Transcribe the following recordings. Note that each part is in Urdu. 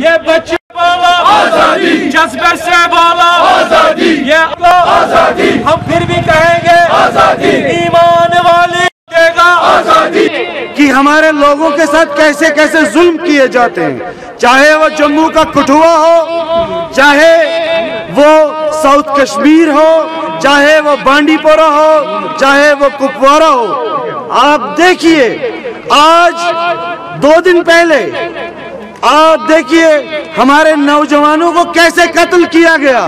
یہ بچے والا آزادی، جذبے سے والا آزادی، یہ آزادی، ہم پھر بھی کہیں گے آزادی، ایمان والی دے گا آزادی۔ کہ ہمارے لوگوں کے ساتھ کیسے کیسے ظلم کیے جاتے ہیں، چاہے وہ جموں کا کٹھوا ہو، چاہے وہ ساؤتھ کشمیر ہو، چاہے وہ بانڈی پورہ ہو، چاہے وہ کپوارہ ہو۔ آپ دیکھیے آج 2 دن پہلے آپ دیکھیے ہمارے نوجوانوں کو کیسے قتل کیا گیا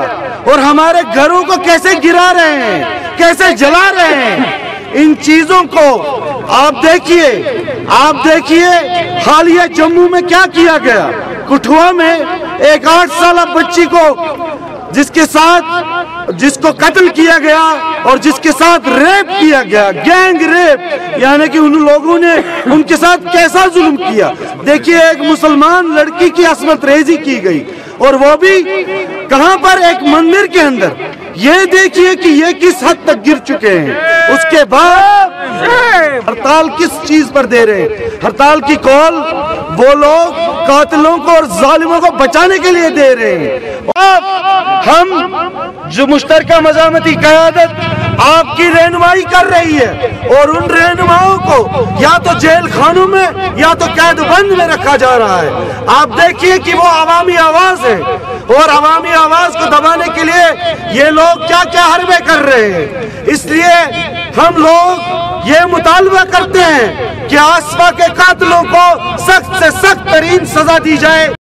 اور ہمارے گھروں کو کیسے گرا رہے ہیں، کیسے جلا رہے ہیں۔ ان چیزوں کو آپ دیکھیے حالیہ جموں میں کیا کیا گیا۔ کٹھوا میں ایک 8 سالہ بچی کو جس کو قتل کیا گیا اور جس کے ساتھ ریپ کیا گیا، گینگ ریپ، یعنی کہ ان لوگوں نے ان کے ساتھ کیسا ظلم کیا۔ دیکھیے ایک مسلمان لڑکی کی عصمت ریزی کی گئی اور وہ بھی کہاں پر، ایک مندر کے اندر۔ یہ دیکھیے کہ یہ کس حد تک گر چکے ہیں۔ اس کے بعد ہڑتال کس چیز پر دے رہے ہیں؟ ہڑتال کی کال وہ لوگ قاتلوں کو اور ظالموں کو بچانے کے لیے دے رہے ہیں۔ ہم جو مشترکہ مزاحمتی قیادت آپ کی رہنمائی کر رہی ہے اور ان رہنماؤں کو یا تو جیل خانوں میں یا تو قید بند میں رکھا جا رہا ہے۔ آپ دیکھیے کہ وہ عوامی آواز ہے اور عوامی آواز کو دبانے کے لیے یہ لوگ کیا کیا حربے کر رہے ہیں۔ اس لیے ہم لوگ یہ مطالبہ کرتے ہیں کہ آصفہ کے قاتلوں کو سخت سے سخت ترین سزا دی جائے۔